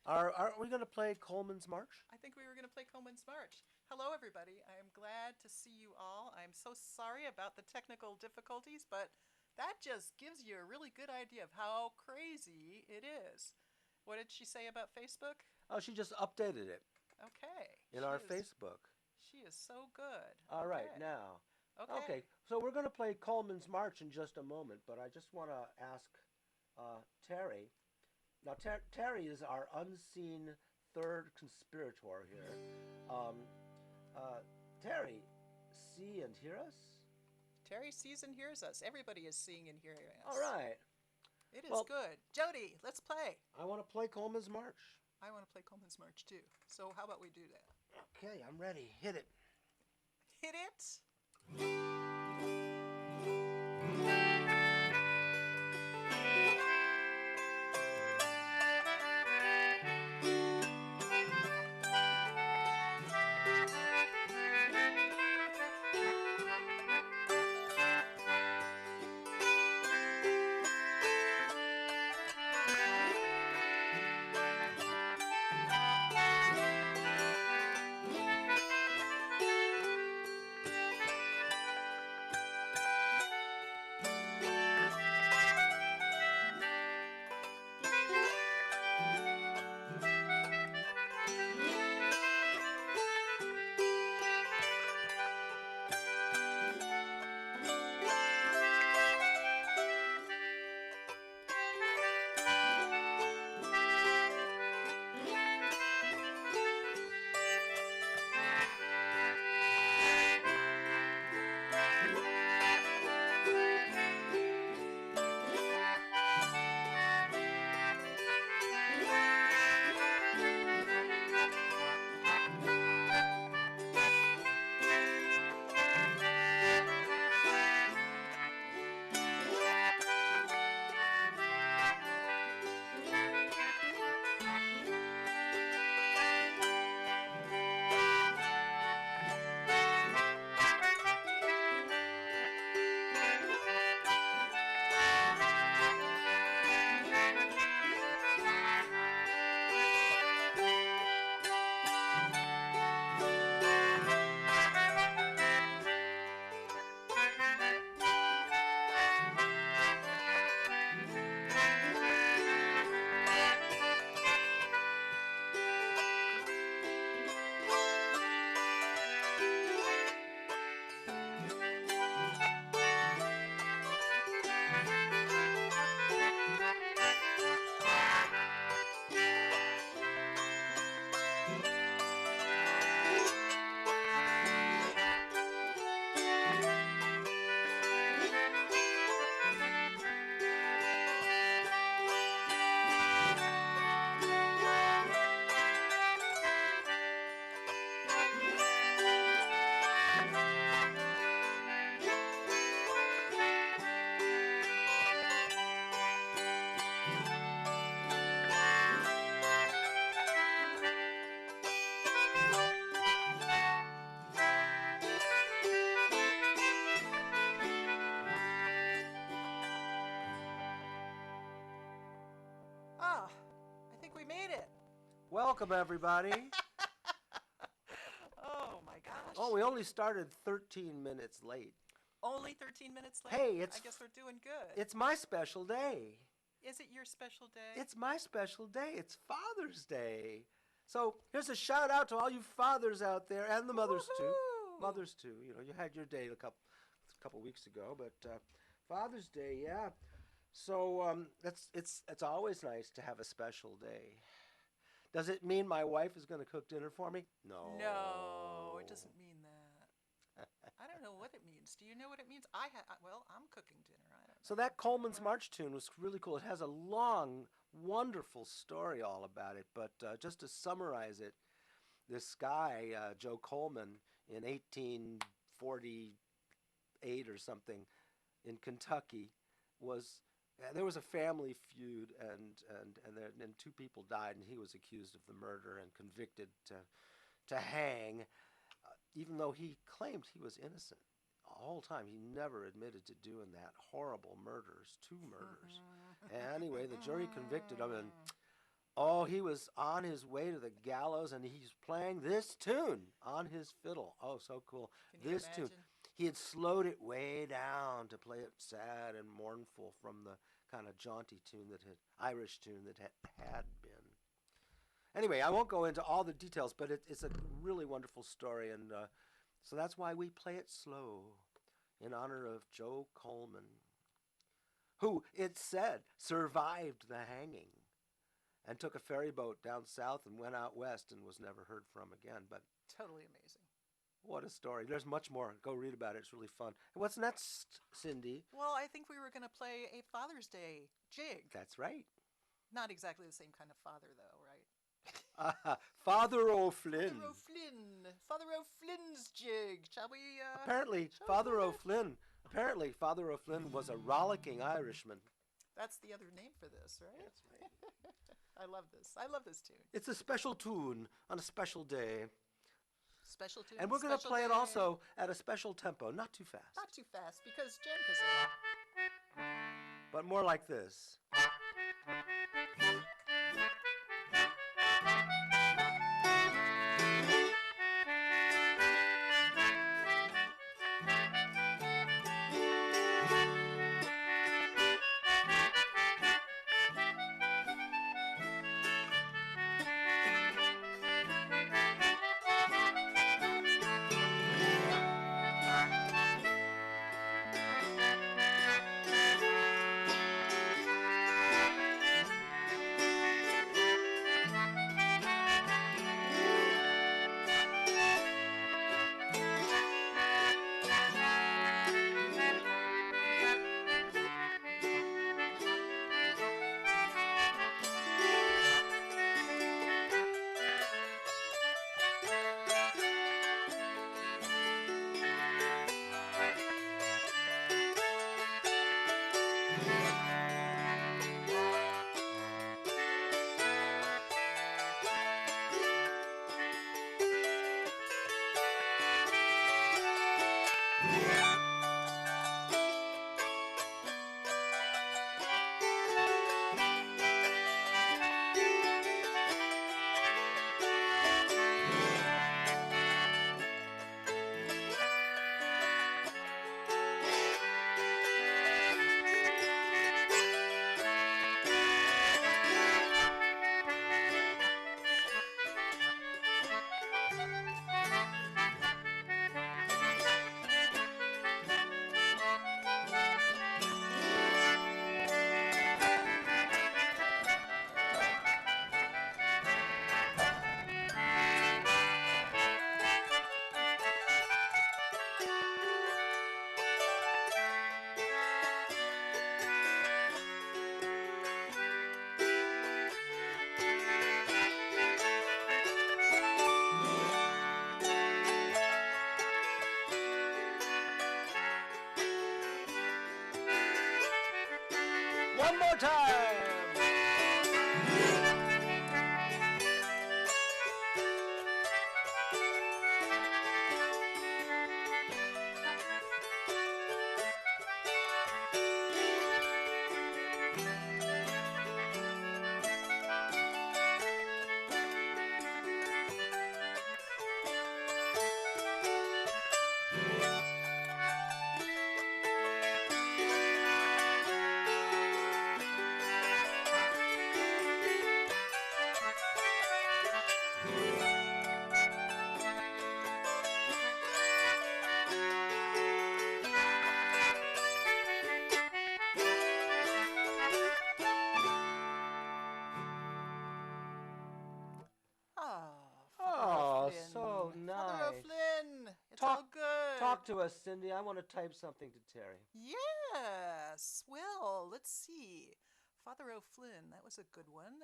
Are we going to play Coleman's March? I think we were going to play Coleman's March. Hello, everybody. I am glad to see you all. I'm so sorry about the technical difficulties, but that just gives you a really good idea of how crazy it is. What did she say about Facebook? Oh, she just updated it Okay. in our Facebook. She is so good. All right, Okay. now. Okay. Okay, so we're going to play Coleman's March in just a moment, but I just want to ask Terry. Now, Terry is our unseen third conspirator here. Um, uh, Terry, see and hear us? Terry sees and hears us. Everybody is seeing and hearing All us. right. It is Well, good. Jody, let's play. I want to play Coleman's March. I want to play Coleman's March too. So how about we do that? Okay, I'm ready. Hit it. Hit it. Ah, I think we made it. Welcome, everybody. Oh my gosh. Oh, we only started 13 minutes late. Only 13 minutes late? Hey, I guess we're doing good. it's my special day. Is it your special day? It's my special day. It's Father's Day. So here's a shout out to all you fathers out there and the mothers too. Woohoo! Mothers too. You know, you had your day a couple weeks ago, but Father's Day, yeah. So it's always nice to have a special day. Does it mean my wife is going to cook dinner for me? No, it No. doesn't mean that. I don't know what it means. Do you know what it means? Well, I'm cooking dinner. I don't So know. that Coleman's March tune was really cool. It has a long, wonderful story all about it. But just to summarize it, this guy, Joe Coleman, in 1848 or something, in Kentucky, was there was a family feud, and two people died, and he was accused of the murder and convicted to hang, even though he claimed he was innocent. The whole time he never admitted to doing that horrible murders, two murders. Anyway, the jury convicted him, and Oh, he was on his way to the gallows, and he's playing this tune on his fiddle. Oh, so cool. Can you This tune. imagine? He had slowed it way down to play it sad and mournful from the kind of jaunty tune that had, Irish tune that had been. Anyway, I won't go into all the details, but it's a really wonderful story, and so that's why we play it slow in honor of Joe Coleman, who, it said, survived the hanging and took a ferry boat down south and went out west and was never heard from again. But Totally amazing. what a story. There's much more. Go read about it. It's really fun. And what's next, Cindy? Well, I think we were going to play a Father's Day jig. That's right. Not exactly the same kind of father, though, right? Father O'Flynn. Father O'Flynn. Father O'Flynn's jig. Shall we? Apparently, Father O'Flynn was a rollicking Irishman. That's the other name for this, right? That's right. I love this. I love this tune. It's a special tune on a special day. Special tune. And we're going to special play it day. also at a special tempo, not too fast, Not too fast, because JamKazam. but more like this. One more time. Father Oh, O'Flynn. so Father nice. O'Flynn. It's Talk- all good. Talk to us, Cindy. I want to type something to Terry. Yes. Well, let's see. Father O'Flynn, that was a good one.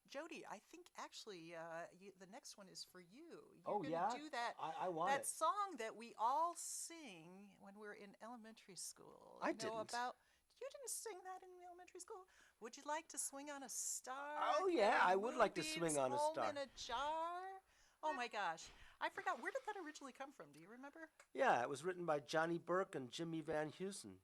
Jody, I think actually the next one is for you. You're gonna do that. I want That it. song that we all sing when we're in elementary school. I You know didn't. about you didn't sing that in elementary school? Would you like to swing on a star? Oh, yeah, I would like to Moonbeams swing on a home star. in a jar. Oh my gosh, I forgot. Where did that originally come from? Do you remember? Yeah, it was written by Johnny Burke and Jimmy Van Heusen.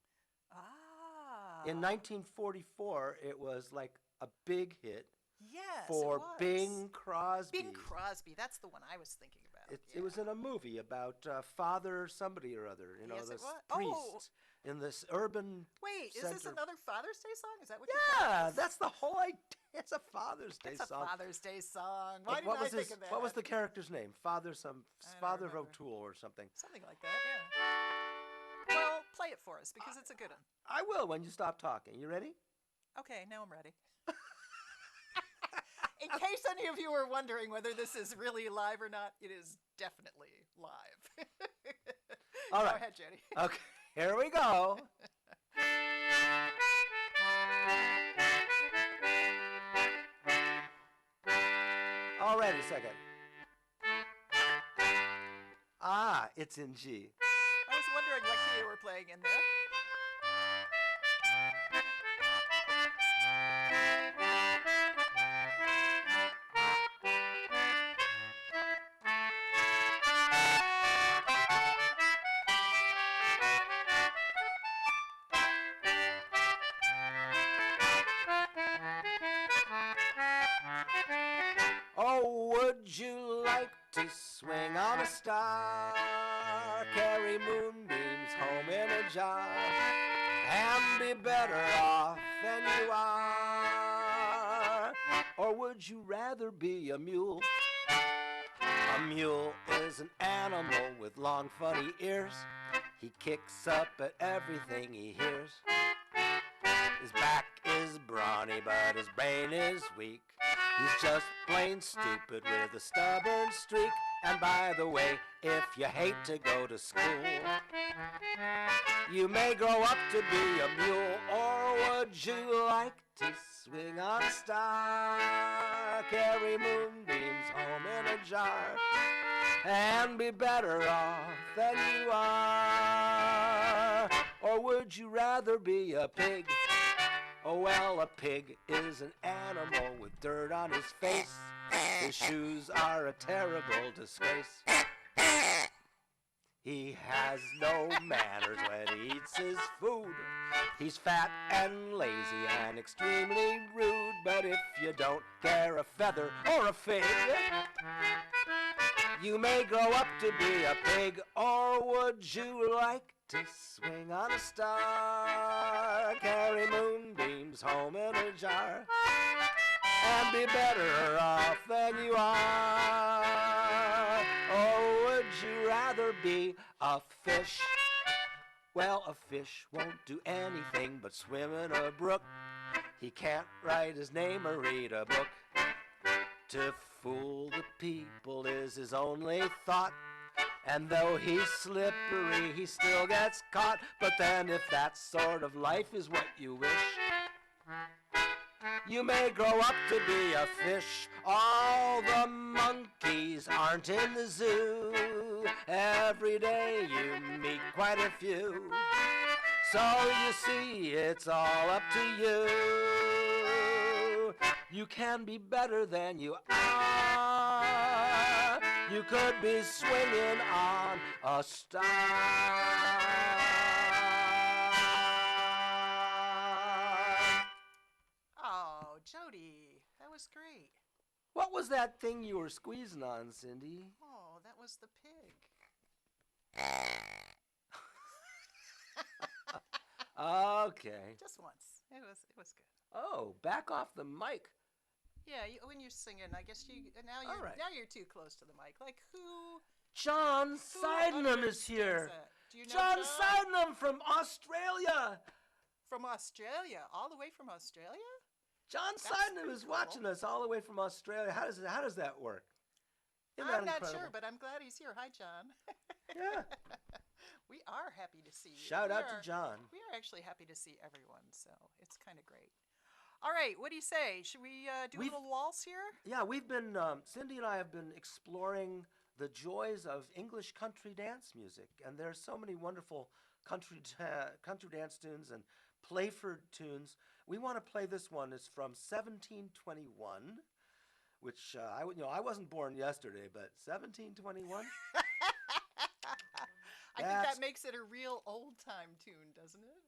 Ah. In 1944, it was like a big hit. Yes, it for was. Bing Crosby. Bing Crosby. That's the one I was thinking about. It was in a movie about Father somebody or other, Yes, it this was. priest in this urban Wait, is this center. another Father's Day song? Is that what you call Yeah, this? that's the whole idea. It's a Father's Day It's a song. Father's Day song. Why Like, didn't I think of that? What was the character's name? Father remember. O'Toole or something. Something like that, yeah. Well, play it for us because it's a good one. I will when you stop talking. You ready? Okay, now I'm ready. In case any of you are wondering whether this is really live or not, it is definitely live. All right. Go ahead, Jody. Okay, here we go. All right, a second. Ah, it's in G. I was wondering what key you were playing in there. Oh, would you like to swing on a star, carry moonbeams home in a jar, and be better off than you are? Or would you rather be a mule? A mule is an animal with long funny ears. He kicks up at everything he hears. His back is brawny, but his brain is weak. He's just plain stupid with a stubborn streak. And by the way, if you hate to go to school, you may grow up to be a mule. Or would you like to swing on a star, carry moonbeams home in a jar, and be better off than you are? Or would you rather be a pig? Oh well, a pig is an animal with dirt on his face. His shoes are a terrible disgrace. He has no manners when he eats his food. He's fat and lazy and extremely rude. But if you don't care a feather or a fig, you may grow up to be a pig. Or would you like to swing on a star, carry moonbeams home in a jar, and be better off than you are? Or would you rather be a fish? Well, a fish won't do anything but swim in a brook. He can't write his name or read a book. To fool the people is his only thought. And though he's slippery, he still gets caught. But then if that sort of life is what you wish, you may grow up to be a fish. All the monkeys aren't in the zoo. Every day you meet quite a few. So you see, it's all up to you. You can be better than you are. You could be swinging on a star. Oh, Jody, that was great. What was that thing you were squeezing on, Cindy? Oh, that was the pig. Okay. Just once. It was good. Oh, back off the mic. Yeah, when you're singing, I guess now All right. you're too close to the mic. Like who? John Sydenham is here. That? Do you know John Sydenham from Australia. From Australia, all the way from Australia? John Sydenham is watching us all the way from Australia. How does that work? Isn't that I'm not incredible? sure, but I'm glad he's here. Hi, John. Yeah. We are happy to see you. Shout out to John. We are actually happy to see everyone, so it's kind of great. All right, what do you say? Should we do a little waltz here? Yeah, we've been, Cindy and I have been exploring the joys of English country dance music. And there's so many wonderful country dance tunes and Playford tunes. We want to play this one. It's from 1721, which I wasn't born yesterday, but 1721. I think that makes it a real old-time tune, doesn't it?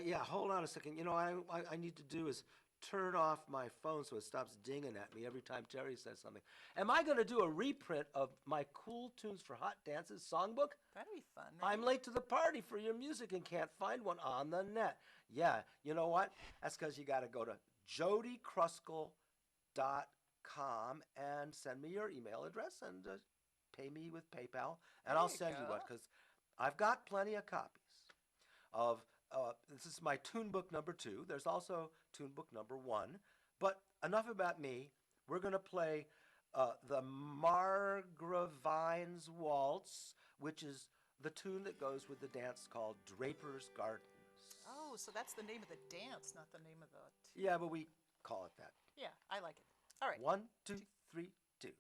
Yeah, hold on a second. I need to do is turn off my phone so it stops dinging at me every time Terry says something. Am I going to do a reprint of my Cool Tunes for Hot Dances songbook? That'd be fun. I'm late to the party for your music and can't find one on the net. Yeah, you know what? That's because you got to go to jodykruskal.com and send me your email address and pay me with PayPal, and I'll send you one because I've got plenty of copies of. This is my tune book number 2. There's also tune book number 1. But enough about me. We're going to play the Margrove Waltz, which is the tune that goes with the dance called Draper's Gardens. Oh, so that's the name of the dance, not the name of the... Yeah, but we call it that. Yeah, I like it. All right. 1, 2, 3, 2.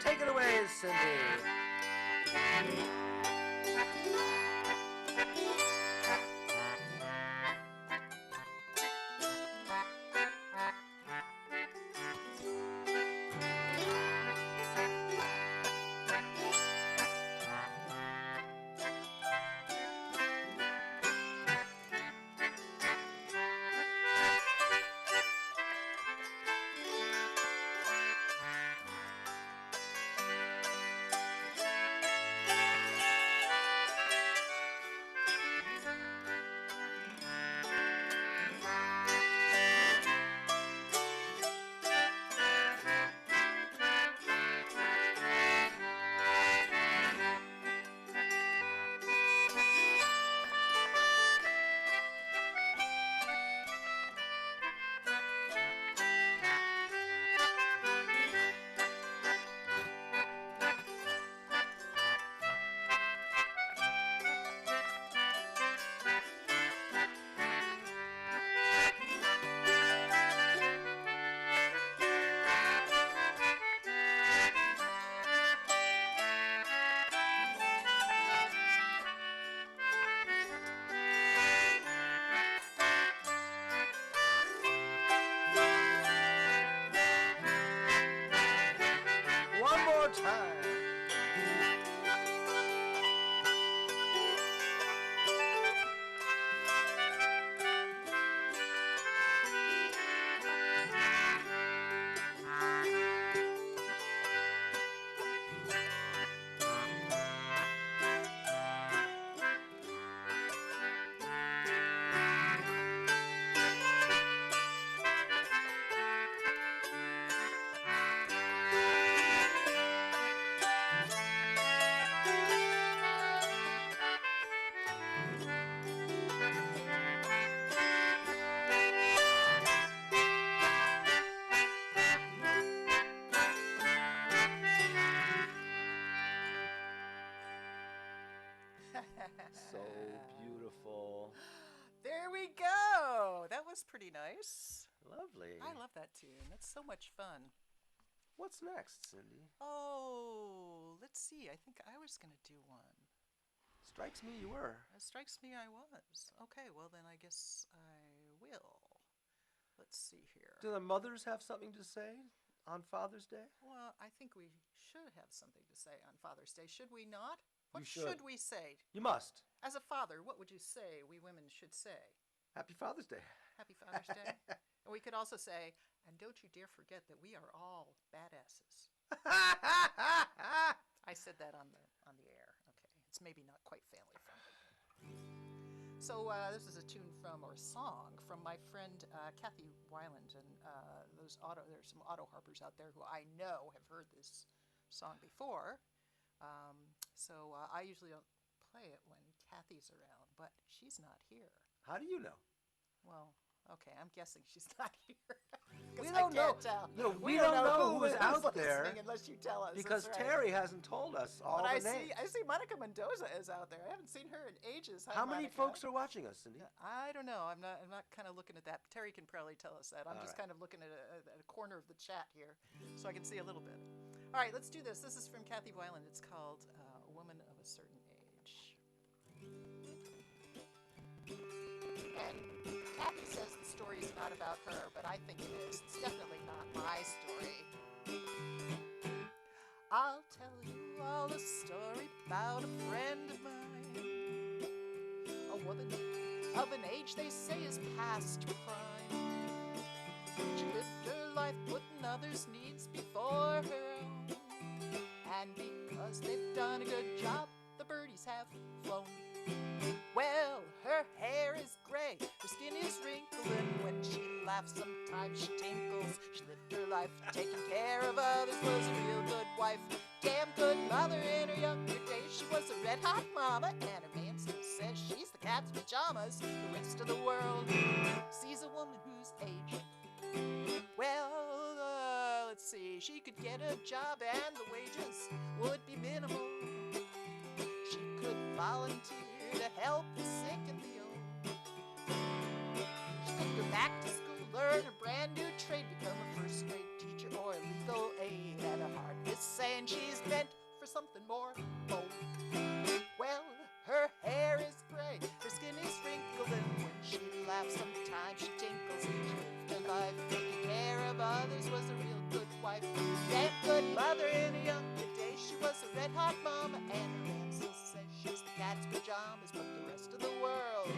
Take it away, Cindy. One more time. So beautiful. There we go. That was pretty nice. Lovely. I love that tune. That's so much fun. What's next, Cindy? Oh, let's see. I think I was going to do one. Strikes me you were. It strikes me I was. Okay, well then I guess I will. Let's see here. Do the mothers have something to say on Father's Day? Well, I think we should have something to say on Father's Day, should we not? What You should. we say? You must. As a father, what would you say we women should say? Happy Father's Day. Happy Father's Day. And we could also say, and don't you dare forget that we are all badasses. I said that on the air. Okay, it's maybe not quite family friendly. So this is a tune from, or a song from my friend Kathy Weiland, and there's some auto harpers out there who I know have heard this song before. So I usually don't play it when Kathy's around, but she's not here. How do you know? Well, Okay, I'm guessing she's not here. We 'Cause don't I know. can't tell. You know, we don't don't know who's out listening there unless you tell us. because That's right. Terry hasn't told us all But the I names. see Monica Mendoza is out there. I haven't seen her in ages. Hi, How many Monica. folks are watching us, Cindy? I don't know. I'm not kind of looking at that. Terry can probably tell us that. I'm All just right. kind of looking at a corner of the chat here, so I can see a little bit. All right, let's do this. This is from Kathy Weiland. It's called "A Woman of a Certain Age." And Kathy says the story's not about her, but I think it is. It's definitely not my story. I'll tell you all a story about a friend of mine, a woman of an age they say is past prime. She lived her life putting others' needs before her own, and because they've done a good job, the birdies have flown. Well, her hair is gray, her skin is wrinkled, and when she laughs sometimes she tinkles. She lived her life taking care of others, was a real good wife, damn good mother. In her younger days she was a red hot mama, and her man still says she's the cat's pajamas. The rest of the world sees a woman whose age, well, let's see, she could get a job and the wages would be minimal. She could volunteer to help the sick and the old. She could go back to school, learn a brand new trade, become a first-grade teacher or a legal aid. And her heart is saying she's meant for something more bold. Well, her hair is gray, her skin is wrinkled, and when she laughs sometimes she tinkles. She lived her life taking care of others, was a real good wife, damn good mother. In her younger days she was a red hot mama, and her man still says she's the cat's pajamas. But the rest of the world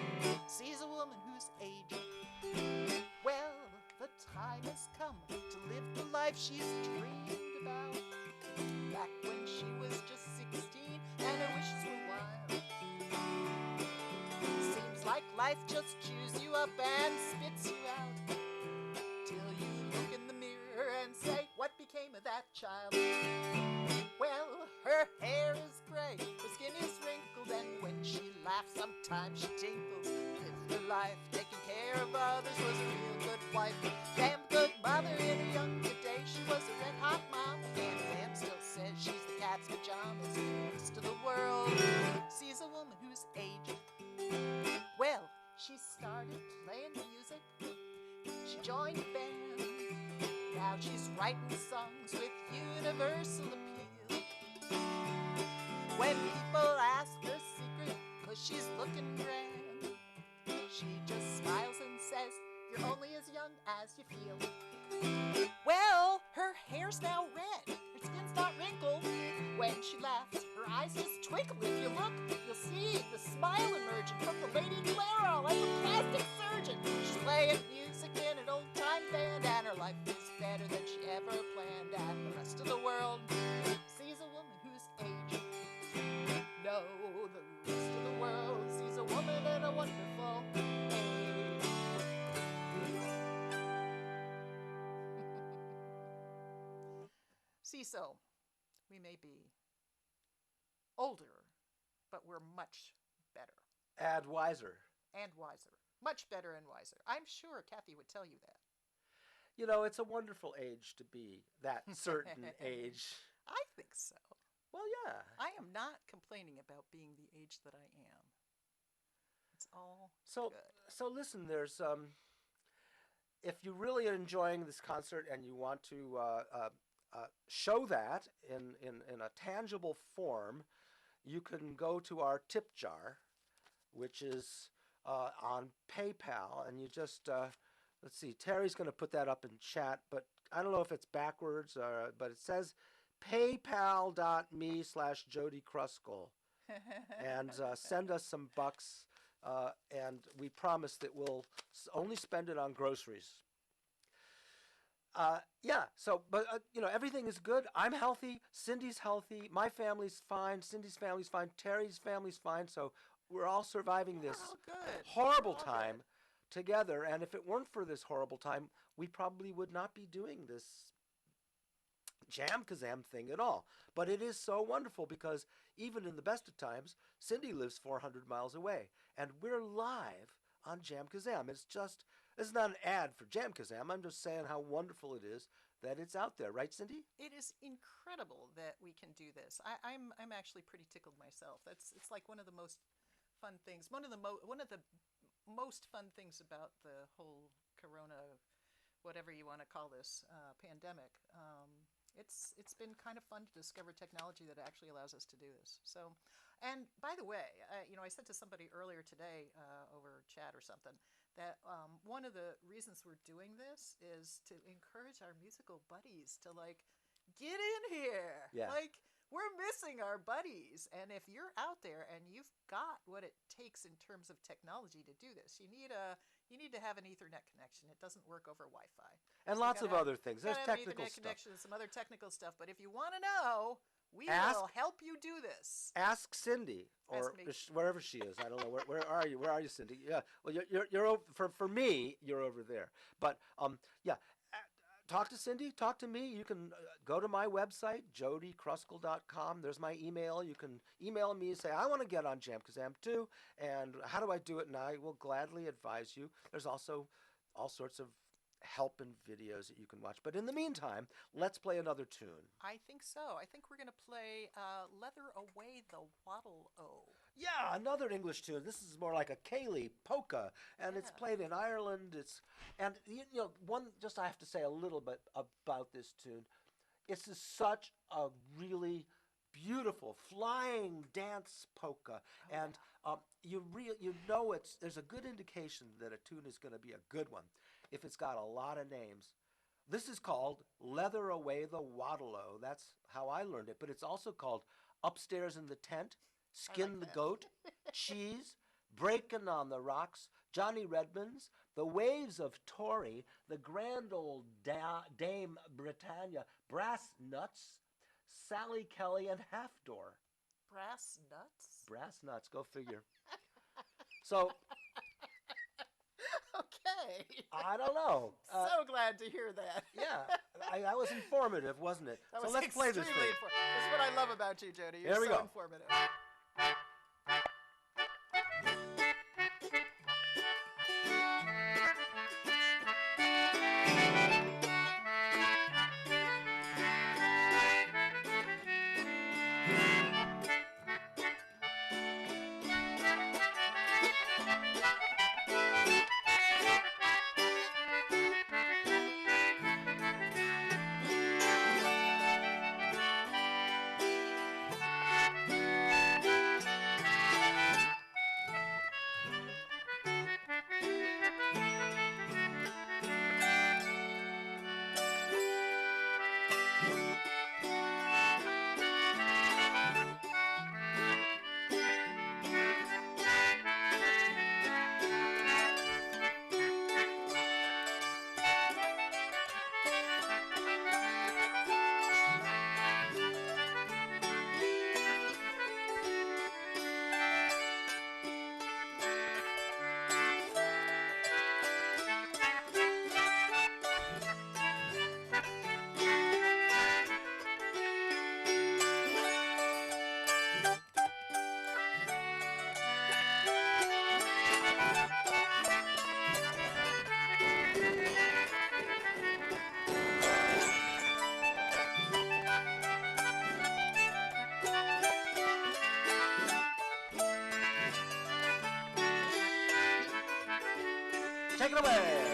sees a woman whose age, well, the time has come to live the life she's dreamed about. Back when she was just 16 and her wishes were wild. Seems like life just chews you up and spits you out, till you look in the mirror and say, what became of that child? Well, her hair is gray, her skin is wrinkled, and when she laughs sometimes she tinkles. Lived her life taking care of others, was a real good wife, damn good mother. In her younger days she was a red hot mom, and her man still says she's the cat's pajamas. The rest of the world sees a woman whose age, well, she started playing music, she joined a band, now she's writing songs with universal appeal. When people ask her secret, 'cause she's looking grand, she just smiles and says, you're only as young as you feel. Well, her hair's now red, her skin's not wrinkled. When she laughs, her eyes just twinkle. If you look, you'll see the smile emerging from the lady Clairol as a plastic surgeon. She's playing music in an old-time band, and her life is better than she ever planned. And the rest of the world sees a woman whose age, no, the rest of the world sees a woman in a wonderful age. See, so we may be older, but we're much better And wiser. and wiser. Much better and wiser. I'm sure Kathy would tell you that. You know, it's a wonderful age to be that certain age. I think so. Well, yeah. I am not complaining about being the age that I am. It's all So, good. so listen. There's if you're really enjoying this concert and you want to show that in a tangible form, you can go to our tip jar, which is on PayPal, and you just let's see. Terry's going to put that up in chat, but I don't know if it's backwards, but it says paypal.me/Jody Kruskal, and send us some bucks, and we promise that we'll only spend it on groceries. Yeah, so, but, you know, everything is good. I'm healthy. Cindy's healthy. My family's fine. Cindy's family's fine. Terry's family's fine. So we're all surviving this Oh, good. horrible All good. time together. And if it weren't for this horrible time, we probably would not be doing this JamKazam thing at all. But it is so wonderful because even in the best of times, Cindy lives 400 miles away. And we're live on JamKazam. This is not an ad for JamKazam. I'm just saying how wonderful it is that it's out there, right, Cindy? It is incredible that we can do this. I'm actually pretty tickled myself. It's like one of the most fun things. One of the most fun things about the whole Corona, whatever you want to call this, pandemic. It's been kind of fun to discover technology that actually allows us to do this. So, and by the way, I said to somebody earlier today over chat or something that one of the reasons we're doing this is to encourage our musical buddies to like get in here. Yeah. Like we're missing our buddies, and if you're out there and you've got what it takes in terms of technology to do this, you need to have an Ethernet connection. It doesn't work over Wi-Fi. And So lots of other things. There's technical Ethernet stuff. connection and some other technical stuff. But if you want to know, we Ask- will help you do this. Ask Cindy or Ask me. wherever she is. I don't know where are you? Where are you, Cindy? Yeah. Well, you're over, for me. You're over there. But yeah. Talk to Cindy. Talk to me. You can go to my website, jodykruskal.com. There's my email. You can email me and say, I want to get on JamKazam too. And how do I do it? And I will gladly advise you. There's also all sorts of help and videos that you can watch. But in the meantime, let's play another tune. I think so. I think we're going to play Leather Away the Waddle-O. Yeah, another English tune. This is more like a Cayley polka, and it's Yeah. played in Ireland. And one just I have to say a little bit about this tune. It's such a really beautiful flying dance polka, and there's a good indication that a tune is going to be a good one if it's got a lot of names. This is called Leather Away the Waddle-O. That's how I learned it, but it's also called Upstairs in the Tent, Skin the that. Goat, Cheese, Breakin' on the Rocks, Johnny Redmonds, The Waves of Tory, The Grand Old Dame Britannia, Brass Nuts, Sally Kelly, and Half Door. Brass Nuts? Brass Nuts, go figure. So, Okay. I don't know. So glad to hear that. Yeah, I was informative, wasn't it? That So was let's play this extremely thing. important. This is what I love about you, Jody. You're Here we so go. informative. Take it away.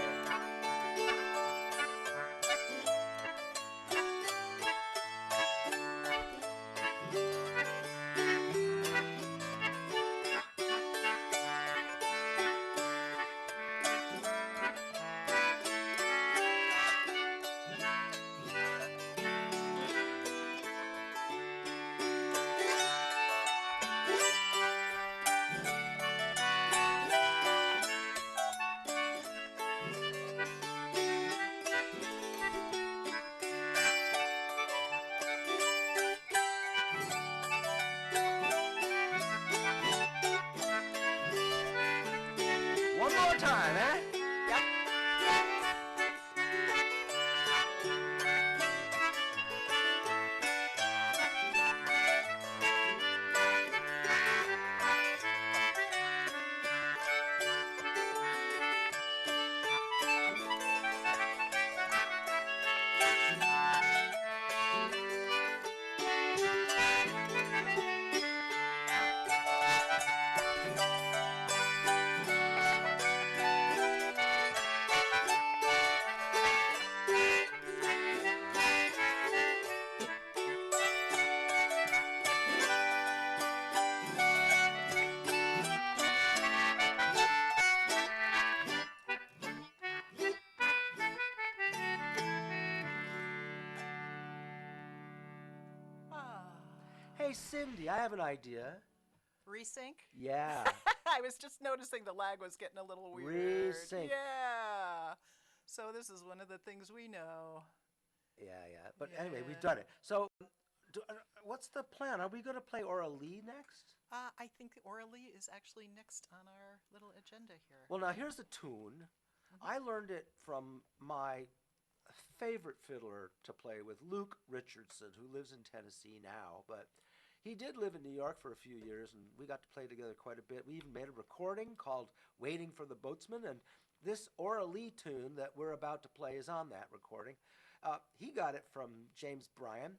Hey, Cindy, I have an idea. Resync? Yeah. I was just noticing the lag was getting a little weird. Resync. Yeah. So this is one of the things we know. Yeah. But anyway, we've done it. So, what's the plan? Are we going to play Oralee next? I think the Oralee is actually next on our little agenda here. Well, now here's a tune. I learned it from my favorite fiddler to play with, Luke Richardson, who lives in Tennessee now, but he did live in New York for a few years, and we got to play together quite a bit. We even made a recording called Waiting for the Boatsman, and this Oralee tune that we're about to play is on that recording. He got it from James Bryan,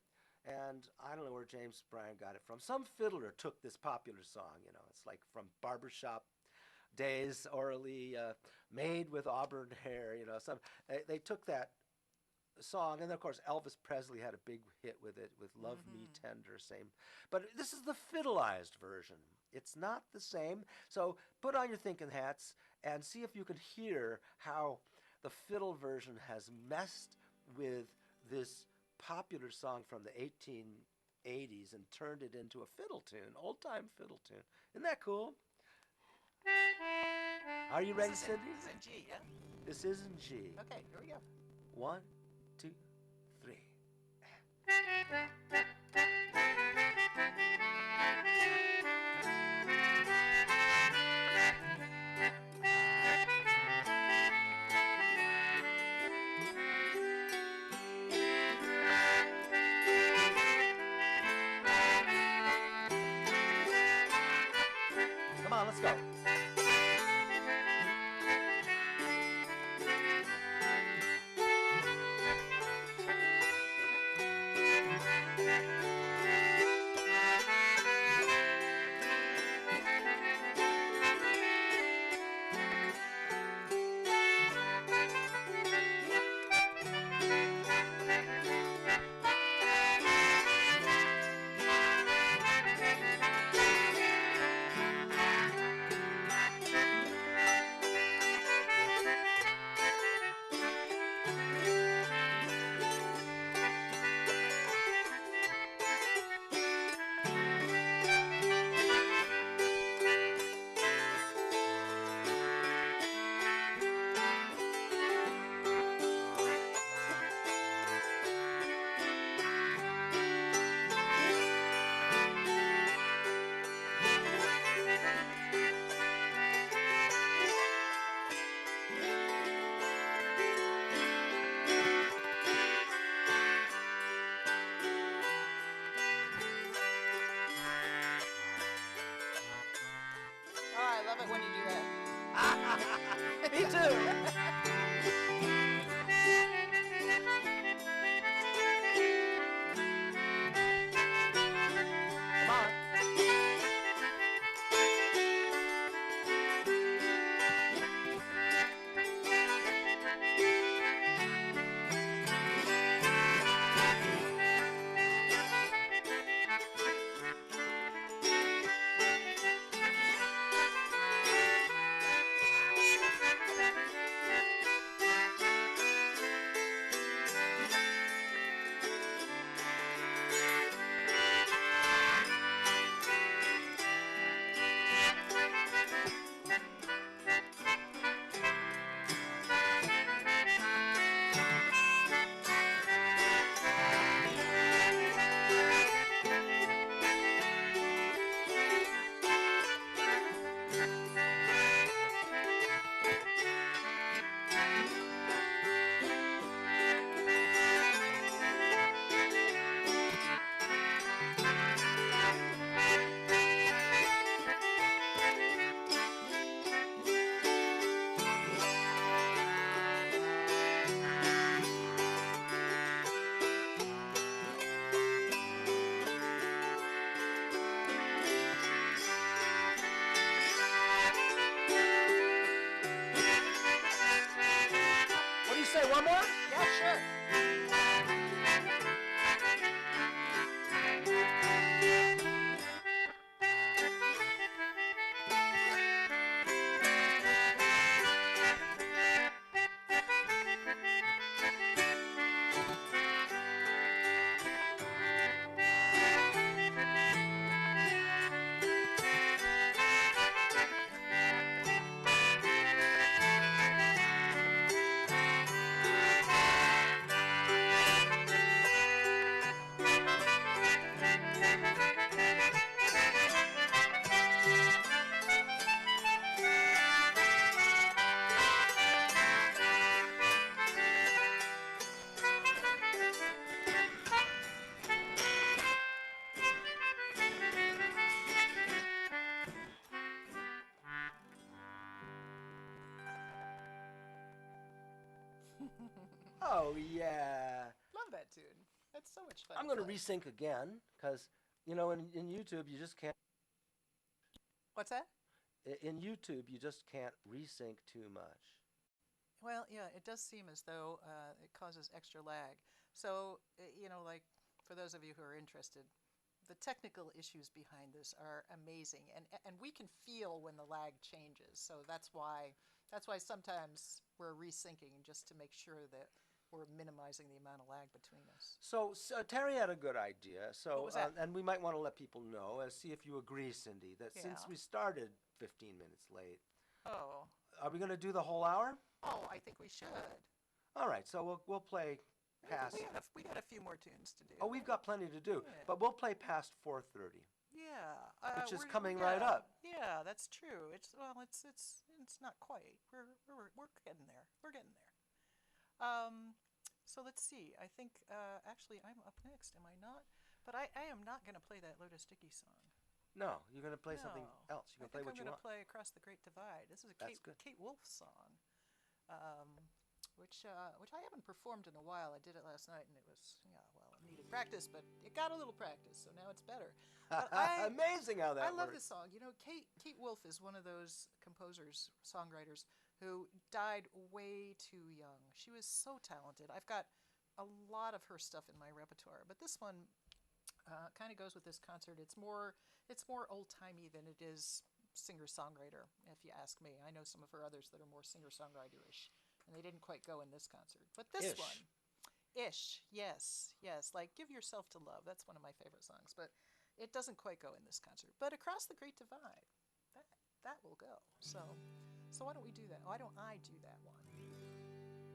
and I don't know where James Bryan got it from. Some fiddler took this popular song, it's like from barbershop days, Oralee, made with auburn hair, they took that song, and of course Elvis Presley had a big hit with it, with Love Me Tender, same. But this is the fiddleized version. It's not the same. So put on your thinking hats and see if you can hear how the fiddle version has messed with this popular song from the 1880s and turned it into a fiddle tune, old-time fiddle tune. Isn't that cool? Are you ready, Cindy? This is in G, yeah? This is in G. Okay, here we go. 1, 2, 3. Come on, let's go. Oh, I love it when you do that. Me too. Come on. What do you say, one more? Yeah, sure. Oh, yeah. Love that tune. That's so much fun. I'm going to play. resync again because, you know, in YouTube, you just can't. What's that? In YouTube, you just can't resync too much. Well, yeah, it does seem as though it causes extra lag. So, like for those of you who are interested, the technical issues behind this are amazing, and we can feel when the lag changes. So that's why sometimes we're resyncing just to make sure that we're minimizing the amount of lag between us. So, Terry had a good idea. What So, was that? and we might want to let people know and see if you agree, Cindy, that since Yeah. we started 15 minutes late, Oh. are we going to do the whole hour? Oh, I think we should. All right. So we'll play We, past. we got a few more tunes to do. Oh, we've got plenty to do, Yeah. but we'll play past 4:30. Yeah, Which is we're- coming yeah, right up. Yeah, that's true. It's not quite. We're getting there. We're getting there. So let's see. I think actually I'm up next. Am I not? But I am not going to play that Lotus Dickey song. No, you're going to play something No. else. You're I going to play think what I'm you going want. to play Across the Great Divide. This is a That's good. Kate Wolf song, um, which I haven't performed in a while. I did it last night, and it was it needed practice, but it got a little practice, so now it's better. But Amazing how that I love works. this song. Kate Wolf is one of those composers, songwriters who died way too young. She was so talented. I've got a lot of her stuff in my repertoire, but this one kind of goes with this concert. It's more old timey than it is singer songwriter, if you ask me. I know some of her others that are more singer songwriter-ish, and they didn't quite go in this concert. But this Ish. one, ish, yes, like Give Yourself to Love. That's one of my favorite songs, but it doesn't quite go in this concert. But Across the Great Divide, that will go. So why don't we do that? Why don't I do that one?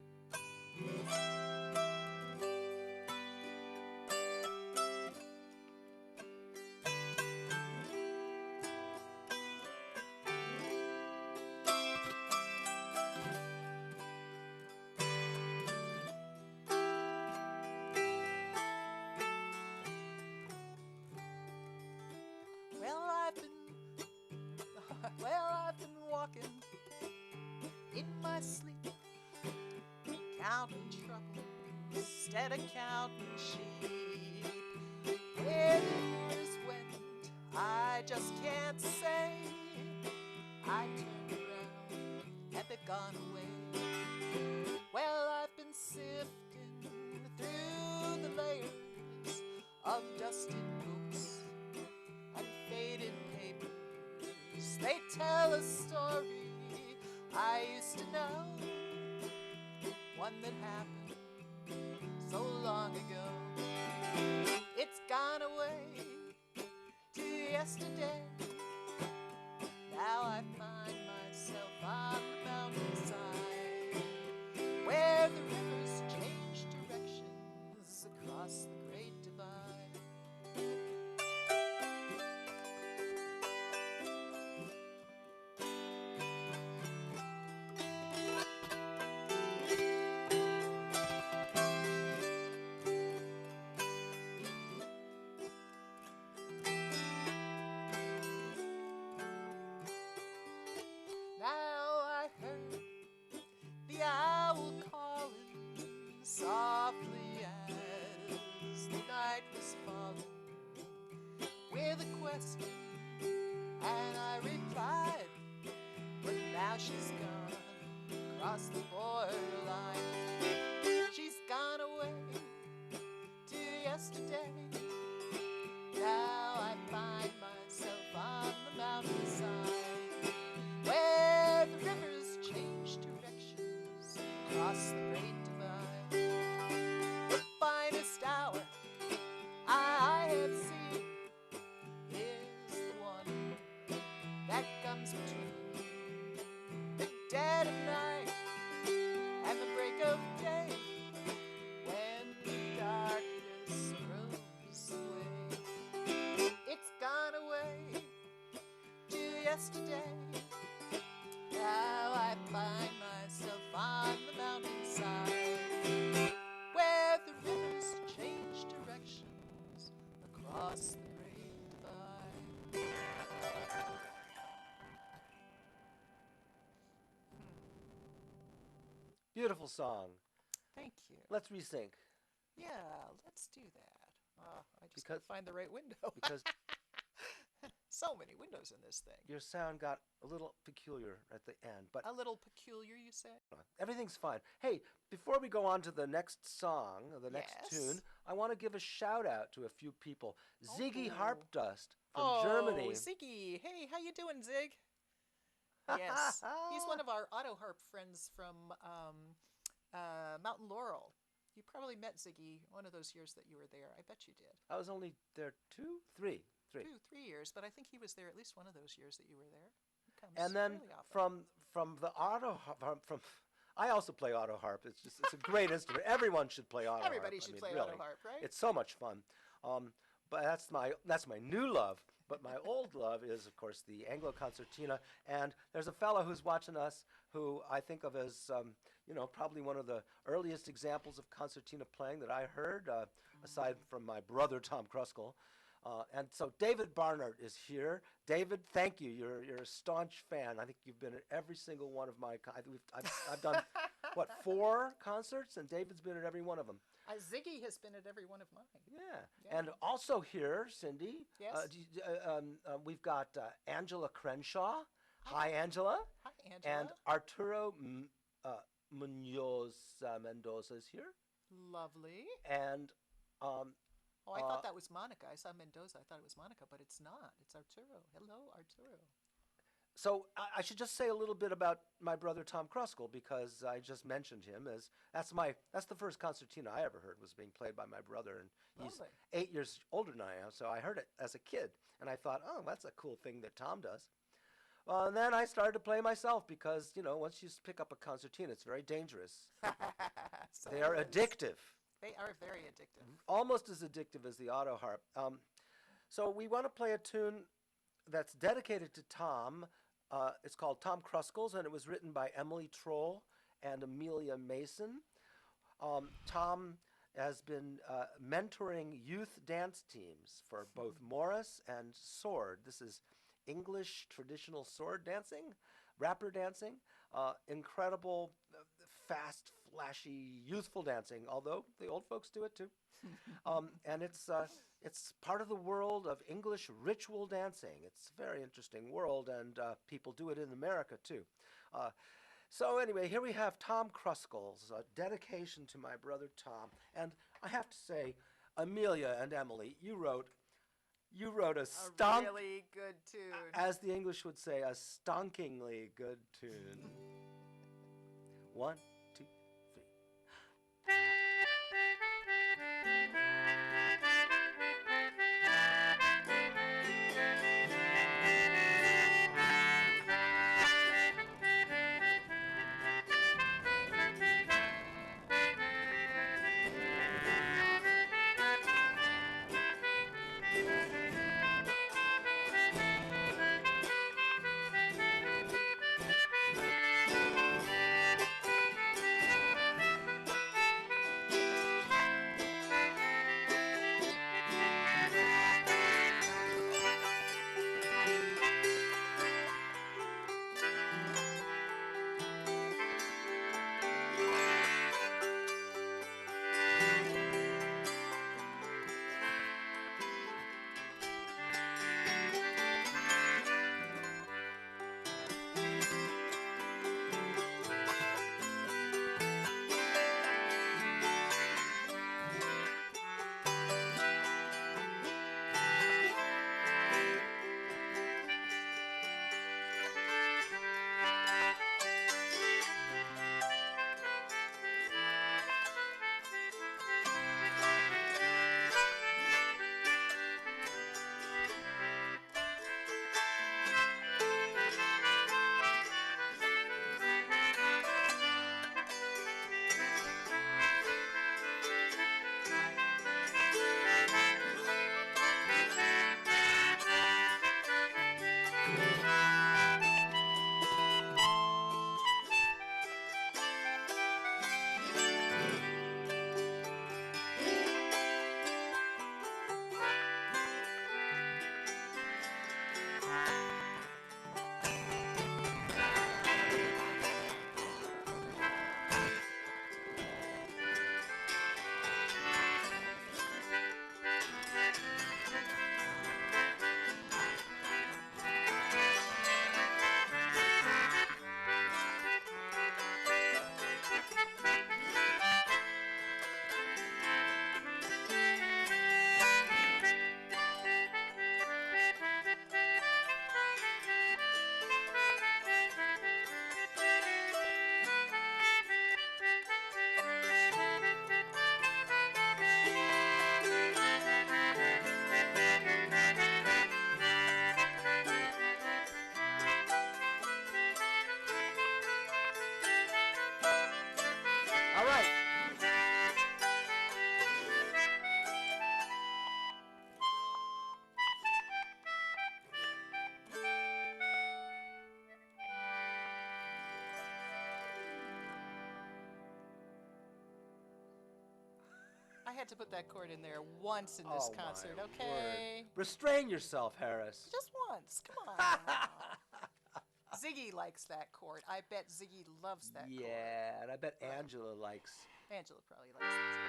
Well, I've been walking in my sleep, counting trouble instead of counting sheep. Where the years went, I just can't say. I turned around and they've gone away. Well, I've been sifting through the layers of dusted books and faded papers. They tell a story I used to know, one that happened so long ago. It's gone away to yesterday. Now I find myself on the mountainside, where the rivers change directions across the Great Divide. Now I heard the owl calling softly as the night was falling with a question, and I replied, but now she's gone across the borderline. She's gone away to yesterday. Now I find myself on the mountainside, where the rivers change directions across the Great Divide. The finest hour I have seen is the one that comes between the dead of night and the break of day, when the darkness grows away. It's gone away to yesterday. Now I find myself on the mountainside, where the rivers change directions across the Great Divide. Beautiful song. Thank you. Let's resync. Yeah, let's do that. I just Because- can't find the right window. Because So many windows in this thing. your sound got a little peculiar at the end, but A little peculiar, you say? everything's fine. Hey, before we go on to the next song, the next Yes. tune, I want to give a shout out to a few people. Ziggy Oh. Harpdust from Oh, Germany. Ziggy. Hey, how you doing, Zig? Yes, he's one of our autoharp friends from Mountain Laurel. You probably met Ziggy one of those years that you were there. I bet you did. I was only there three. 3 years, but I think he was there at least one of those years that you were there. He comes And then fairly often. from the auto from I also play auto harp. It's a great instrument. Everyone should play auto Everybody harp. should I mean, play really. autoharp, right? It's so much fun. But that's my new love. But my old love is, of course, the Anglo concertina. And there's a fellow who's watching us who I think of as, probably one of the earliest examples of concertina playing that I heard, aside from my brother Tom Kruskal. And so David Barnard is here. David, thank you. You're a staunch fan. I think you've been at every single one of my. I've done what 4 concerts, and David's been at every one of them. Ziggy has been at every one of mine. Yeah. And also here, Cindy. Yes. We've got Angela Crenshaw. Hi, Angela. Hi, Angela. And Arturo Munoz Mendoza is here. Lovely. And I thought that was Monica. I saw Mendoza. I thought it was Monica, but it's not. It's Arturo. Hello, Arturo. so I should just say a little bit about my brother Tom Kruskal, because I just mentioned him as that's the first concertina I ever heard was being played by my brother, and he's Lovely. 8 years older than I am. So I heard it as a kid, and I thought, oh, that's a cool thing that Tom does. And then I started to play myself because, once you pick up a concertina, it's very dangerous. So They are it is. addictive, They are very addictive. almost as addictive as the auto harp. So we want to play a tune that's dedicated to Tom. It's called Tom Kruskal's, and it was written by Emily Troll and Amelia Mason. Tom has been mentoring youth dance teams for both Morris and Sword. This is English traditional sword dancing, rapper dancing, incredible, fast, flashy, youthful dancing, although the old folks do it too. And it's part of the world of English ritual dancing. It's a very interesting world, and people do it in America too. So anyway, here we have Tom Kruskal's dedication to my brother Tom. And I have to say, Amelia and Emily, you wrote a stonk, really good tune. as the English would say, a stonkingly good tune. 1, 2, 3. had to put that chord in there once in this concert, okay? Word. Restrain yourself, Harris. Just once. Come on. Ziggy likes that chord. I bet Ziggy loves that chord. Yeah, and I bet Angela likes. Angela probably likes it too.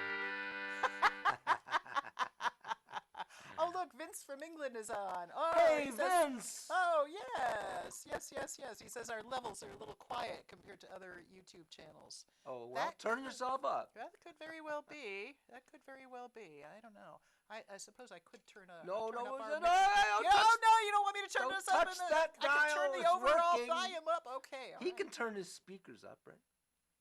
Oh, look, Vince from England is on. Oh, hey, Vince! Oh, yes. He says our levels are a little quiet compared to other YouTube channels. Oh, well, turn yourself up. That could very well be. I don't know. I suppose I could turn up. No, no, you don't want me to turn this up. Touch that dial. I can turn the overall volume up. Okay. He can turn his speakers up, right?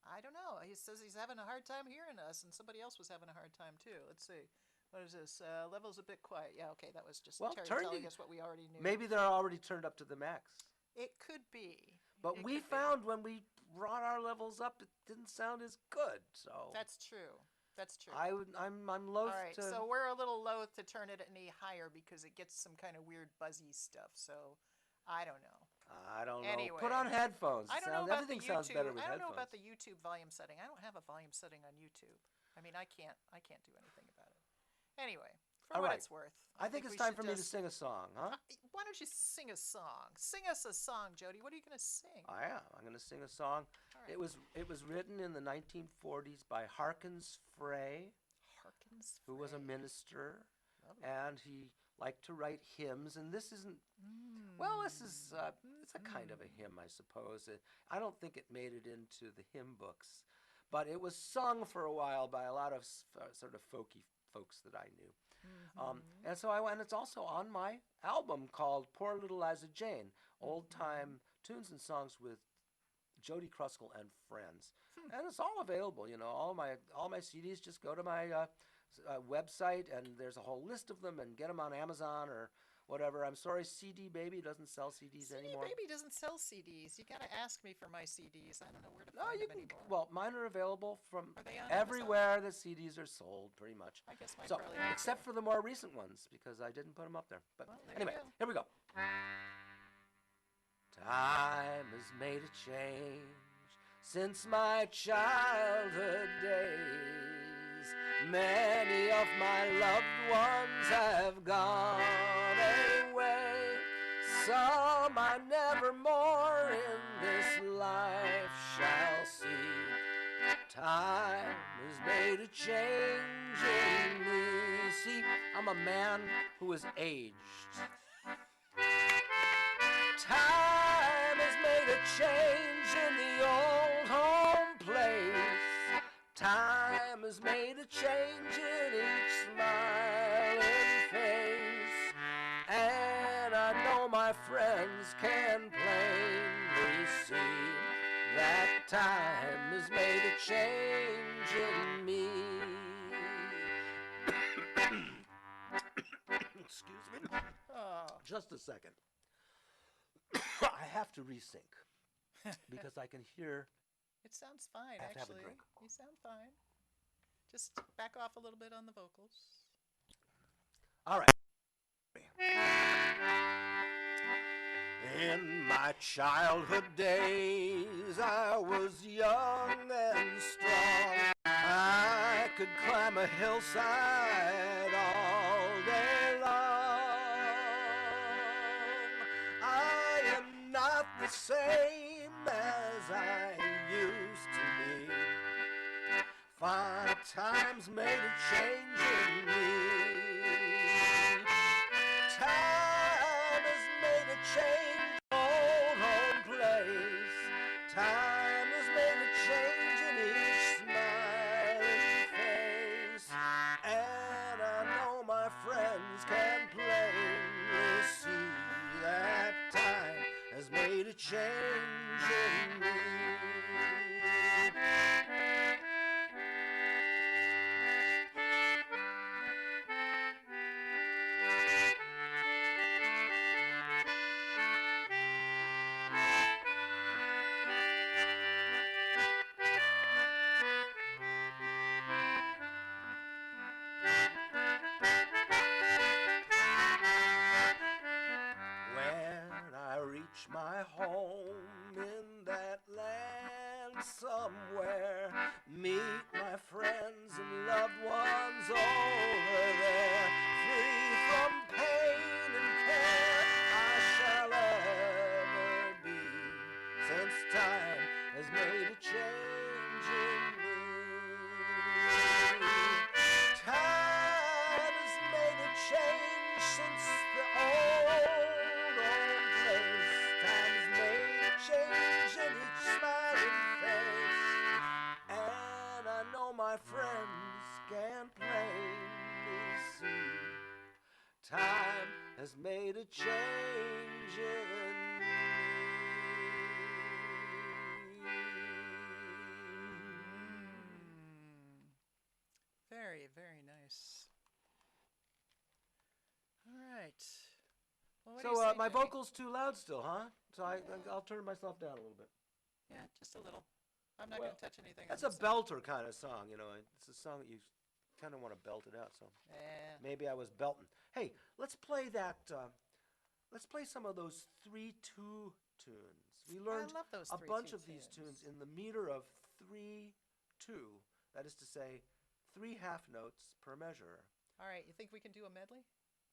I don't know. He says he's having a hard time hearing us, and somebody else was having a hard time too. Let's see. What is this? Level's a bit quiet. Yeah, okay, that was just Terry telling us what we already knew. Maybe they're already turned up to the max. It could be. But we found when we brought our levels up, it didn't sound as good. So that's true. I'm loath All right, to. So we're a little loath to turn it any higher because it gets some kind of weird buzzy stuff. So I don't know. Anyway, put on headphones. I don't know about everything the sounds YouTube. better with I don't know headphones. about the YouTube volume setting. I don't have a volume setting on YouTube. I mean, I can't do anything about it. Anyway, for what it's worth. I think it's time for me to sing a song, huh? Why don't you sing a song? Sing us a song, Jody. What are you going to sing? I am. I'm going to sing a song. Right. It was written in the 1940s by Harkins Frey, who was a minister, and he liked to write hymns. And this isn't. Well, this is it's a kind of a hymn, I suppose. I don't think it made it into the hymn books, but it was sung for a while by a lot of sort of folky folks that I knew. And so and it's also on my album called Poor Little Liza Jane, old-time tunes and songs with Jody Kruskal and friends. And it's all available, all my CDs. Just go to my website, and there's a whole list of them, and get them on Amazon or whatever. I'm sorry, CD Baby doesn't sell CDs anymore. CD Baby doesn't sell CDs. You gotta ask me for my CDs. I don't know where to find them anymore. Well, mine are available from everywhere that CDs are sold, pretty much. I guess mine probably except for the more recent ones, because I didn't put them up there. But anyway, here we go. Time has made a change since my childhood days. Many of my loved ones have gone away. Some I never more in this life shall see. Time has made a change in me. See, I'm a man who is aged. Time has made a change in the old home place. Time has made a change in each smiling face. And I know my friends can plainly see that time has made a change in me. Excuse me. Just a second. I have to resync because I can hear. It sounds fine, I have to actually. have a drink. You sound fine. Just back off a little bit on the vocals. All right. In my childhood days, I was young and strong. I could climb a hillside all day long. I am not the same as I used to be. 5 times made a change in me. Time has made a change in old home place. Time has made a change in each smiling face. And I know my friends can plainly see that time has made a change in me. When I reach my home in that land somewhere. Meet my friends and loved ones over there. Free from pain and care I shall ever be, since time has made a change in me. Time has made a change since the old place. Time has made a change in each smiling face, and I know my friends can plainly see. Time has made a change in me. Very, very nice. All right. Well, what do you So say, my Jody? vocal's too loud still, huh? So I'll turn myself down a little bit. Yeah, just a little. I'm not Well, going to touch anything. That's on a this side. belter kind of song, you know. It's a song that you kind of want to belt it out. So Yeah. maybe I was belting. Hey, let's play that. Let's play some of those 3/2 tunes. We learned love those a 3/2 bunch of these tunes. tunes in the meter of 3/2. That is to say, 3 half notes per measure. All right. You think we can do a medley?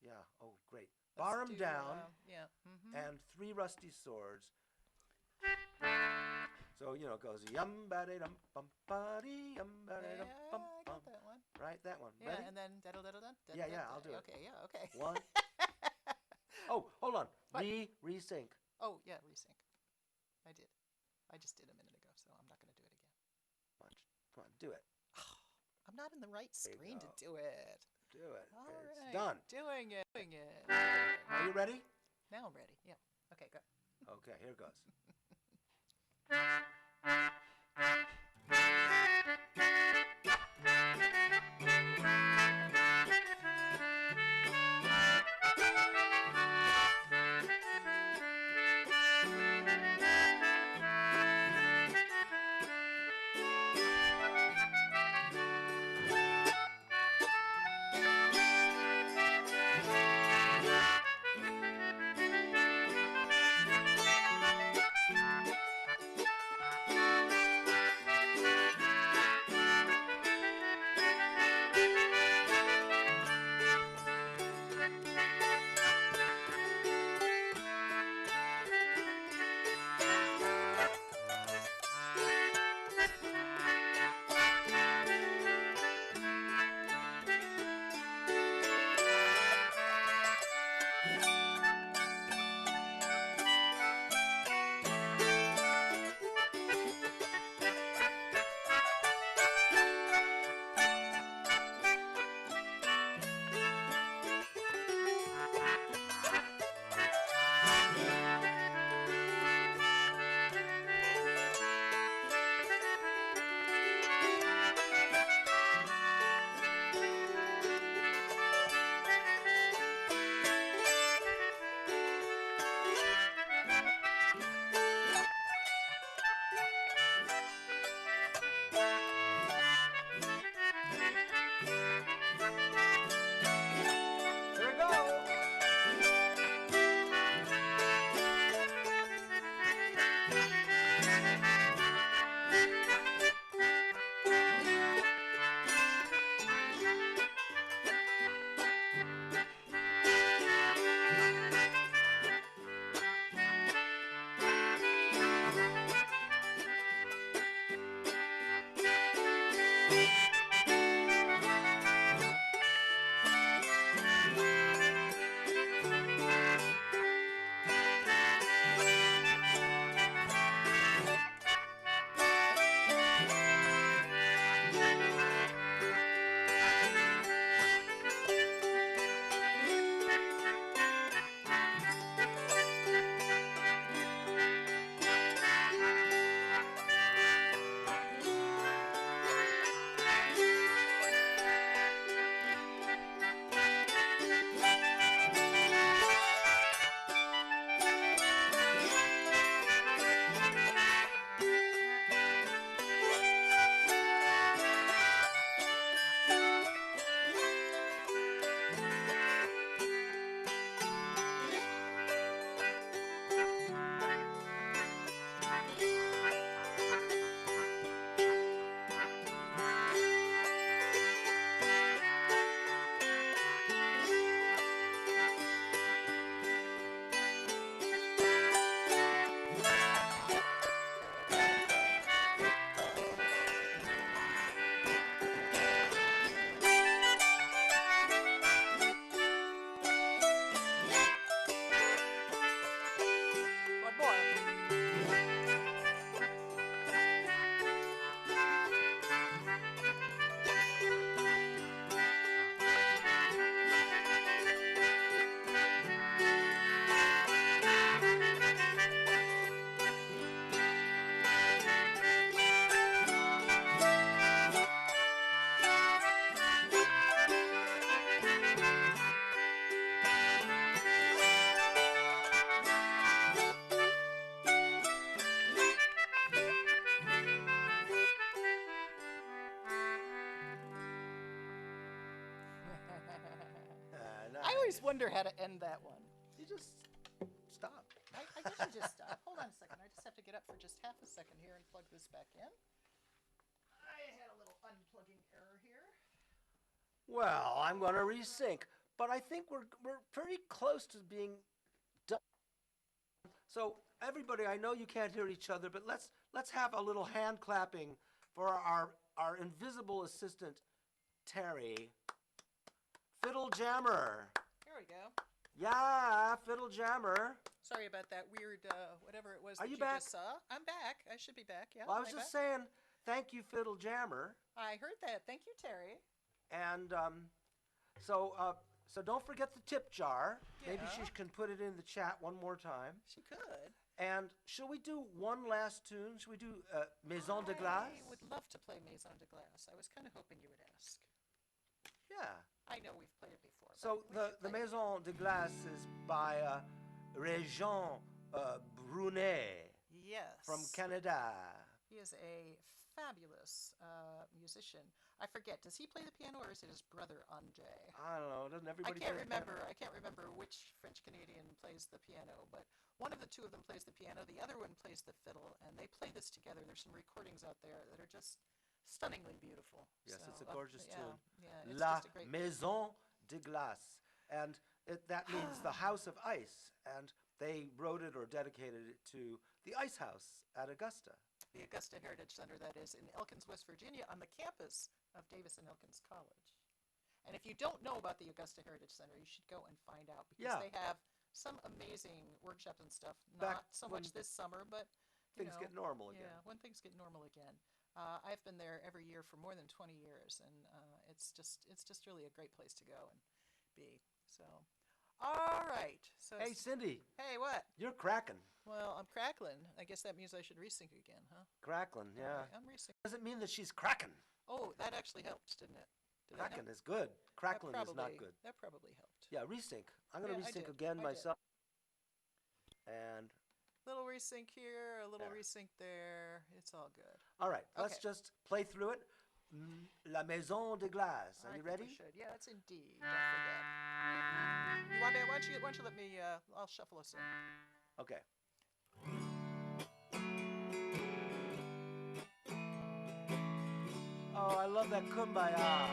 Yeah. Oh, great. Let's Bar 'em do, down yeah. Mm-hmm. and 3 rusty swords. So, you know, it goes yum ba de dum bum ba dee yum ba de dum bum I bum. got that one. Right, that one. Yeah, Ready? and then daddle daddle dun. Yeah, I'll do it. Okay, yeah, okay. 1. Oh, hold on. What? Resync. Oh, yeah, resync. I did. I just did a minute ago, so I'm not going to do it again. Come on, do it. I'm not in the right There you screen to go. do it. Do it. All It's right. done. Doing it. Doing it. Are you ready? Now I'm ready. Yeah. Okay, go. Okay, here goes. always wonder how to end that one. You just stop. I guess you just stop. Hold on a second. I just have to get up for just half a second here and plug this back in. I had a little unplugging error here. Well, I'm going to resync, but I think we're pretty close to being done. So everybody, I know you can't hear each other, but let's have a little hand clapping for our invisible assistant, Terry. Fiddle jammer. Here we go. Yeah, fiddle jammer. Sorry about that weird whatever it was Are that you you back? just saw. I'm back. I should be back. Yeah. Well, I was am just back? saying, thank you, fiddle jammer. I heard that. Thank you, Terry. And so don't forget the tip jar. Maybe Yeah. she can put it in the chat one more time. She could. And shall we do one last tune? Shall we do Maison de Glace? I would love to play Maison de Glace. I was kind of hoping you would ask. Yeah. I know we've played it before. So but we the should play it. Maison de Glace is by Régent Brunet Yes. from Canada. He is a fabulous musician. I forget. Does he play the piano or is it his brother Andre? I don't know. Doesn't I everybody? can't play the remember. piano? I can't remember which French Canadian plays the piano, but one of the two of them plays the piano. The other one plays the fiddle, and they play this together. There's some recordings out there that are just stunningly beautiful. Yes, So, it's a gorgeous yeah, tune. Yeah, it's La just a great. Maison de Glace, and that means the House of Ice, and they wrote it or dedicated it to the Ice House at Augusta. The Augusta Heritage Center, that is in Elkins, West Virginia, on the campus of Davis and Elkins College. And if you don't know about the Augusta Heritage Center, you should go and find out because Yeah. they have some amazing workshops and stuff. Back Not so when much this summer, but you Things know, get normal again. Yeah, when things get normal again. I've been there every year for more than 20 years, and it's just really a great place to go and be. So, all right. So, Hey, Cindy, hey, what? you're cracking. Well, I'm crackling. I guess that means I should resync again, huh? Crackling, All yeah. right, I'm resyncing. Doesn't mean that she's cracking. Oh, that actually helped, didn't it? Did that Cracking help? is good. That Crackling is not probably- good. That probably helped. Yeah, resync. I'm going to Yeah, I resync did. again I did. myself. And, Little resync here, a little There. resync there. It's all good. all right, let's Okay. just play through it. La Maison de Glace. Are I you think we ready? should. Yeah, it's indeed. Don't forget. You want me? Why don't you let me? I'll shuffle us in. Okay. Oh, I love that kumbaya.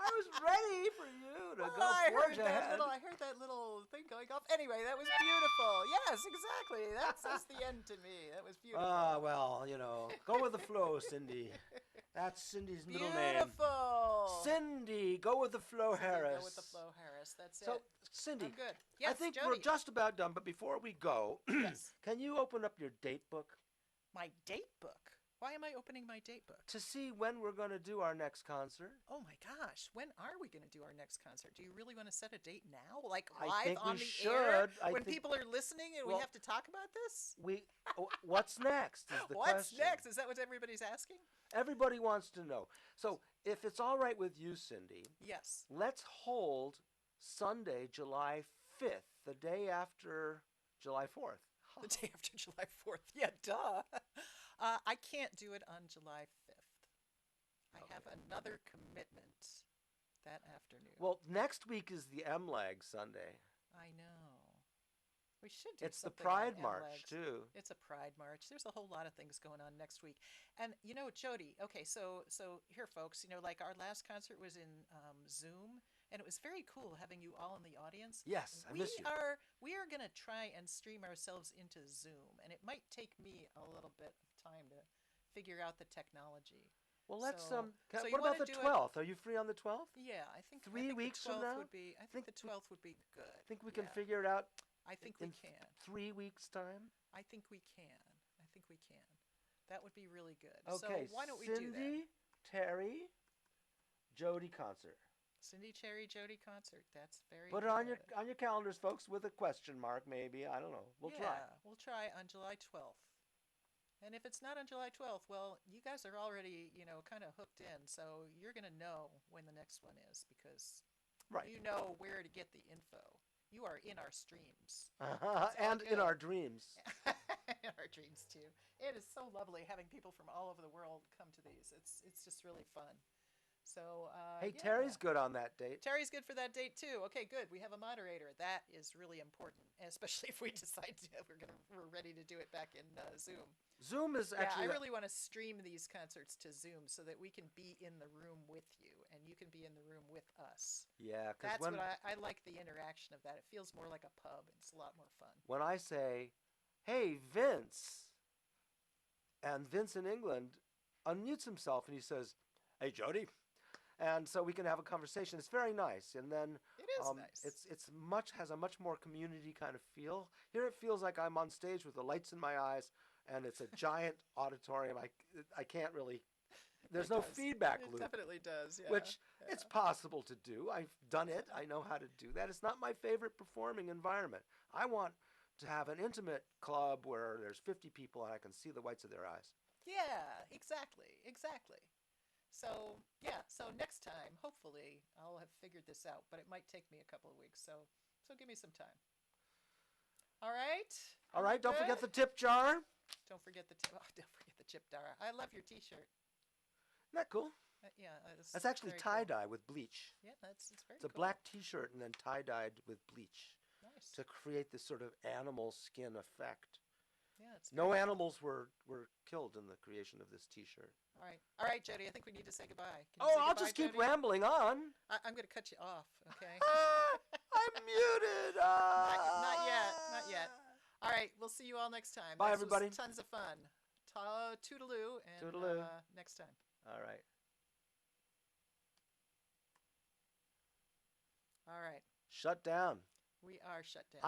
I was ready for you to Well, go forge ahead. I heard that little thing going off. Anyway, that was beautiful. Yes, exactly. That's the end to me. That was beautiful. Ah, well, go with the flow, Cindy. That's Cindy's middle name. Beautiful. Cindy, go with the flow, Harris. Go with the flow, Harris. That's So, it. Cindy, I'm good. Yes, I think Jody. we're just about done, but before we go, Yes. can you open up your date book My date book. Why am I opening my date book? to see when we're going to do our next concert? Oh my gosh, when are we going to do our next concert? Do you really want to set a date now? Like I live think on we the should. air? I When think- people are listening and we Well, have to talk about this? What's next is the What's question. next? Is that what everybody's asking? Everybody wants to know. So, if it's all right with you, Cindy, Yes. let's hold Sunday, July 5th, the day after July 4th. The day after July 4th. Yeah, duh. I can't do it on July 5th. I have another commitment that afternoon. Well, next week is the MLAG Sunday. I know. We should do It's the something on Pride March, MLEGs. too. It's a Pride March. There's a whole lot of things going on next week. And, Jody, okay, so here, folks, like our last concert was in Zoom, and it was very cool having you all in the audience. Yes, I miss you. We are going to try and stream ourselves into Zoom, and it might take me a little bit of time to figure out the technology. Well, let's So you what about wanna the do it- 12th? Are you free on the 12th? Yeah, I think 3 weeks the from 12th now? would be. I think the 12th would be good. I think we can Yeah. figure it out I think we in can. 3 weeks' time. I think we can. I think we can. That would be really good. Okay, So why don't we do that? Cindy, Terry, Jody concert. Cindy Cherry Jody concert. That's very Put it good. on your calendars, folks, with a question mark, maybe. I don't know. We'll try. We'll try on July 12th. And if it's not on July 12th, well, you guys are already, kind of hooked in. So you're going to know when the next one is because Right. you know where to get the info. You are in our streams. And in good. our dreams. In our dreams, too. It is so lovely having people from all over the world come to these. It's just really fun. So, Hey, yeah. Terry's good on that date. Terry's good for that date too. Okay, good. We have a moderator. That is really important, especially if we decide we're ready to do it back in Zoom. Zoom is Yeah, actually I really want to stream these concerts to Zoom so that we can be in the room with you and you can be in the room with us. yeah, because That's what I like the interaction of that. It feels more like a pub. It's a lot more fun. when I say, "Hey, Vince," and Vince in England unmutes himself and he says, "Hey, Jody," and so we can have a conversation. It's very nice, and then It is nice. it's has a much more community kind of feel. Here it feels like I'm on stage with the lights in my eyes, and it's a giant auditorium. I can't really. There's It no does. feedback It loop. definitely does. Yeah. Which yeah. it's possible to do. I've done it. I know how to do that. It's not my favorite performing environment. I want to have an intimate club where there's 50 people and I can see the whites of their eyes. Yeah, exactly. So, so next time, hopefully, I'll have figured this out, but it might take me a couple of weeks. So give me some time. All right? All right, don't forget the tip jar. Don't forget the chip Dara. I love your T-shirt. Isn't that cool? Yeah, That's actually very cool. tie-dye with bleach. Yeah, it's very It's a cool. black T-shirt and then tie-dyed with bleach Nice. to create this sort of animal skin effect. Yeah, it's No very cool. animals were killed in the creation of this T-shirt. All right, Jody. I think we need to say goodbye. Can you Oh, say I'll goodbye, just keep Jody? rambling on. I'm going to cut you off. Okay. I'm muted. Not yet. All right, we'll see you all next time. Bye, This was everybody. Tons of fun. Toodaloo, and Toodaloo. Next time. All right. All right, Shut down. we are shut down.